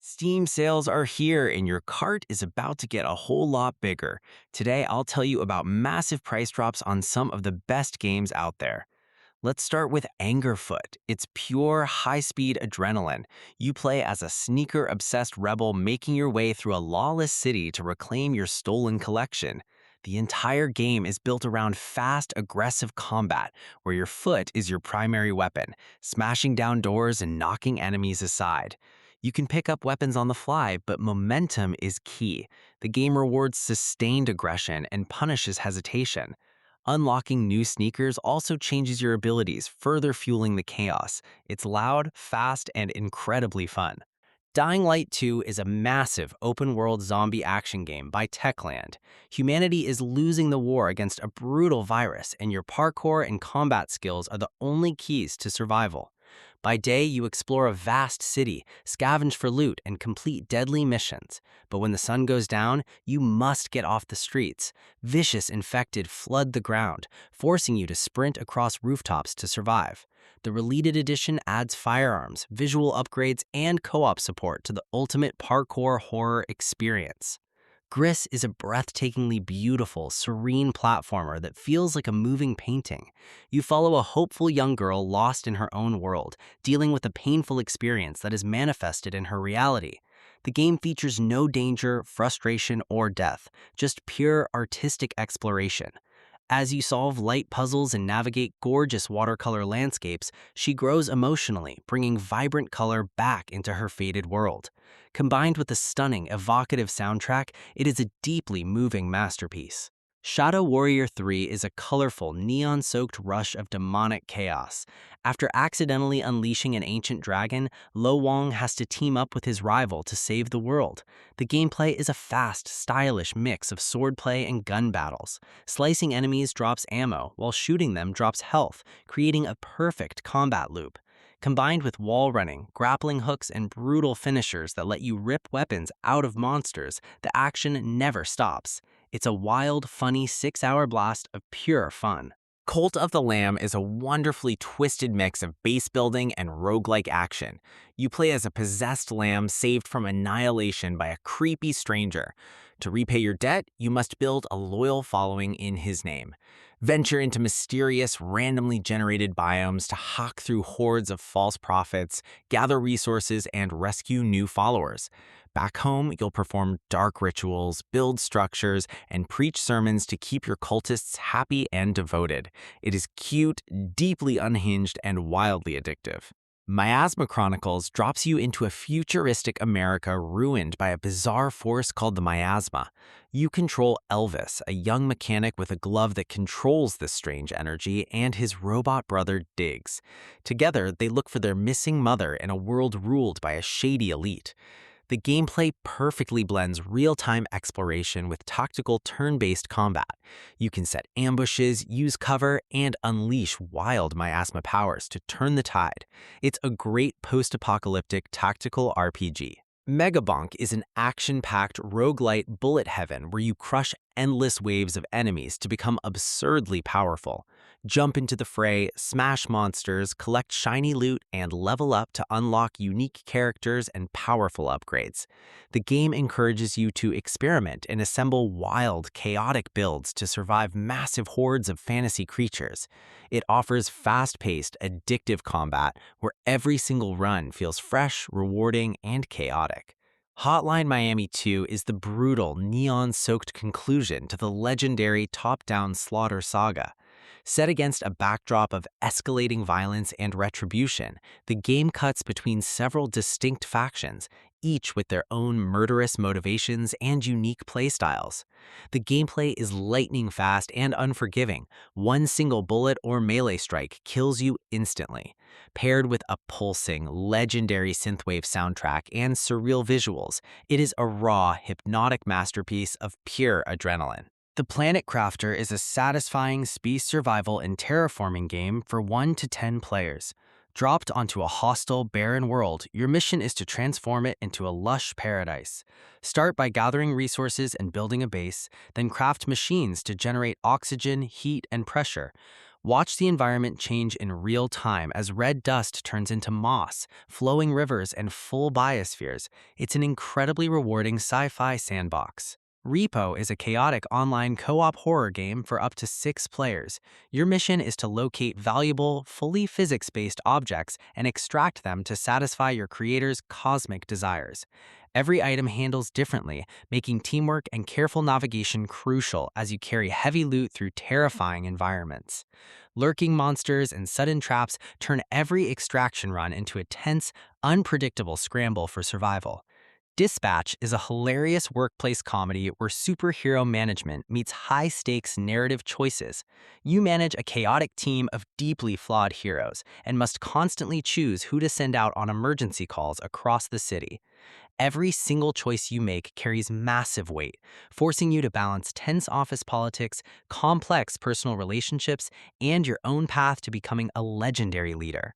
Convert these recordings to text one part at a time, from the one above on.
Steam sales are here and your cart is about to get a whole lot bigger. Today, I'll tell you about massive price drops on some of the best games out there. Let's start with Angerfoot. It's pure, high speed adrenaline. You play as a sneaker obsessed rebel making your way through a lawless city to reclaim your stolen collection. The entire game is built around fast, aggressive combat, where your foot is your primary weapon, smashing down doors and knocking enemies aside. You can pick up weapons on the fly, but momentum is key. The game rewards sustained aggression and punishes hesitation. Unlocking new sneakers also changes your abilities, further fueling the chaos. It's loud, fast, and incredibly fun. Dying Light 2 is a massive open-world zombie action game by Techland. Humanity is losing the war against a brutal virus, and your parkour and combat skills are the only keys to survival. By day, you explore a vast city, scavenge for loot, and complete deadly missions. But when the sun goes down, you must get off the streets. Vicious infected flood the ground, forcing you to sprint across rooftops to survive. The Releated Edition adds firearms, visual upgrades, and co-op support to the ultimate parkour horror experience. GRIS is a breathtakingly beautiful, serene platformer that feels like a moving painting. You follow a hopeful young girl lost in her own world, dealing with a painful experience that is manifested in her reality. The game features no danger, frustration, or death, just pure artistic exploration. As you solve light puzzles and navigate gorgeous watercolor landscapes, she grows emotionally, bringing vibrant color back into her faded world. Combined with a stunning, evocative soundtrack, it is a deeply moving masterpiece. Shadow Warrior 3 is a colorful, neon-soaked rush of demonic chaos. After accidentally unleashing an ancient dragon, Lo Wang has to team up with his rival to save the world. The gameplay is a fast, stylish mix of swordplay and gun battles. Slicing enemies drops ammo, while shooting them drops health, creating a perfect combat loop. Combined with wall running, grappling hooks, and brutal finishers that let you rip weapons out of monsters, the action never stops. It's a wild, funny 6-hour blast of pure fun. Cult of the Lamb is a wonderfully twisted mix of base building and roguelike action. You play as a possessed lamb saved from annihilation by a creepy stranger. To repay your debt, you must build a loyal following in his name. Venture into mysterious, randomly generated biomes to hawk through hordes of false prophets, gather resources, and rescue new followers. Back home, you'll perform dark rituals, build structures, and preach sermons to keep your cultists happy and devoted. It is cute, deeply unhinged, and wildly addictive. Miasma Chronicles drops you into a futuristic America ruined by a bizarre force called the miasma. You control Elvis, a young mechanic with a glove that controls this strange energy, and his robot brother Diggs. Together, they look for their missing mother in a world ruled by a shady elite. The gameplay perfectly blends real-time exploration with tactical turn-based combat. You can set ambushes, use cover, and unleash wild miasma powers to turn the tide. It's a great post-apocalyptic tactical RPG. Megabonk is an action-packed roguelite bullet heaven where you crush endless waves of enemies to become absurdly powerful. Jump into the fray, smash monsters, collect shiny loot, and level up to unlock unique characters and powerful upgrades. The game encourages you to experiment and assemble wild, chaotic builds to survive massive hordes of fantasy creatures. It offers fast-paced, addictive combat where every single run feels fresh, rewarding, and chaotic. Hotline Miami 2 is the brutal, neon-soaked conclusion to the legendary top-down slaughter saga. Set against a backdrop of escalating violence and retribution, the game cuts between several distinct factions, each with their own murderous motivations and unique playstyles. The gameplay is lightning fast and unforgiving. One single bullet or melee strike kills you instantly. Paired with a pulsing, legendary synthwave soundtrack and surreal visuals, it is a raw, hypnotic masterpiece of pure adrenaline. The Planet Crafter is a satisfying space survival and terraforming game for 1 to 10 players. Dropped onto a hostile, barren world, your mission is to transform it into a lush paradise. Start by gathering resources and building a base, then craft machines to generate oxygen, heat, and pressure. Watch the environment change in real time as red dust turns into moss, flowing rivers, and full biospheres. It's an incredibly rewarding sci-fi sandbox. R.E.P.O is a chaotic online co-op horror game for up to 6 players. Your mission is to locate valuable, fully physics-based objects and extract them to satisfy your creator's cosmic desires. Every item handles differently, making teamwork and careful navigation crucial as you carry heavy loot through terrifying environments. Lurking monsters and sudden traps turn every extraction run into a tense, unpredictable scramble for survival. Dispatch is a hilarious workplace comedy where superhero management meets high-stakes narrative choices. You manage a chaotic team of deeply flawed heroes and must constantly choose who to send out on emergency calls across the city. Every single choice you make carries massive weight, forcing you to balance tense office politics, complex personal relationships, and your own path to becoming a legendary leader.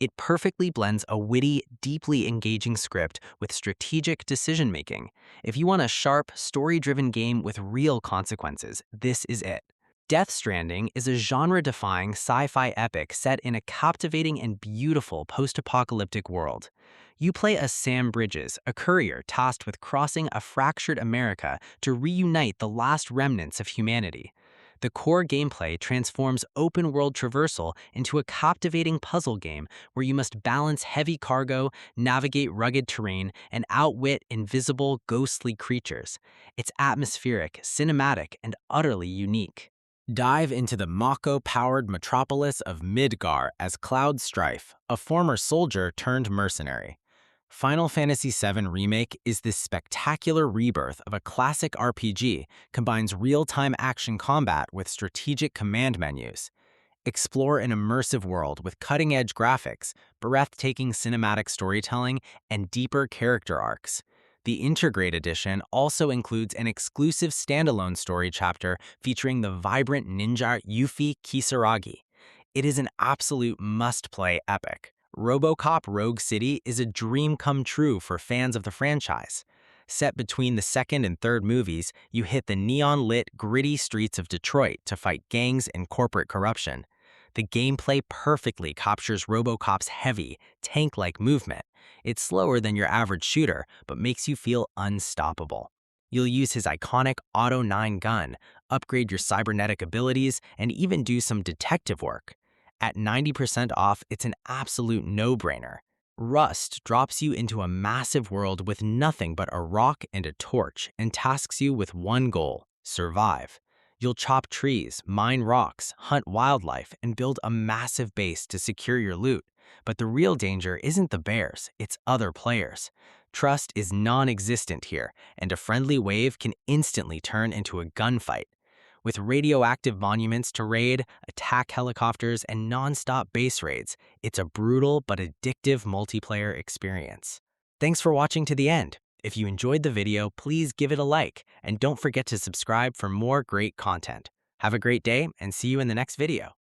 It perfectly blends a witty, deeply engaging script with strategic decision-making. If you want a sharp, story-driven game with real consequences, this is it. Death Stranding is a genre-defying sci-fi epic set in a captivating and beautiful post-apocalyptic world. You play as Sam Bridges, a courier tasked with crossing a fractured America to reunite the last remnants of humanity. The core gameplay transforms open-world traversal into a captivating puzzle game where you must balance heavy cargo, navigate rugged terrain, and outwit invisible, ghostly creatures. It's atmospheric, cinematic, and utterly unique. Dive into the Mako-powered metropolis of Midgar as Cloud Strife, a former soldier turned mercenary. Final Fantasy VII Remake is this spectacular rebirth of a classic RPG, combines real-time action combat with strategic command menus. Explore an immersive world with cutting-edge graphics, breathtaking cinematic storytelling, and deeper character arcs. The Intergrade edition also includes an exclusive standalone story chapter featuring the vibrant ninja Yuffie Kisaragi. It is an absolute must-play epic. RoboCop Rogue City is a dream come true for fans of the franchise. Set between the second and third movies, you hit the neon-lit, gritty streets of Detroit to fight gangs and corporate corruption. The gameplay perfectly captures RoboCop's heavy, tank-like movement. It's slower than your average shooter, but makes you feel unstoppable. You'll use his iconic Auto 9 gun, upgrade your cybernetic abilities, and even do some detective work. At 90% off, it's an absolute no-brainer. Rust drops you into a massive world with nothing but a rock and a torch and tasks you with one goal: survive. You'll chop trees, mine rocks, hunt wildlife, and build a massive base to secure your loot. But the real danger isn't the bears, it's other players. Trust is non-existent here, and a friendly wave can instantly turn into a gunfight. With radioactive monuments to raid, attack helicopters, and non-stop base raids, it's a brutal but addictive multiplayer experience. Thanks for watching to the end. If you enjoyed the video, please give it a like, and don't forget to subscribe for more great content. Have a great day, and see you in the next video.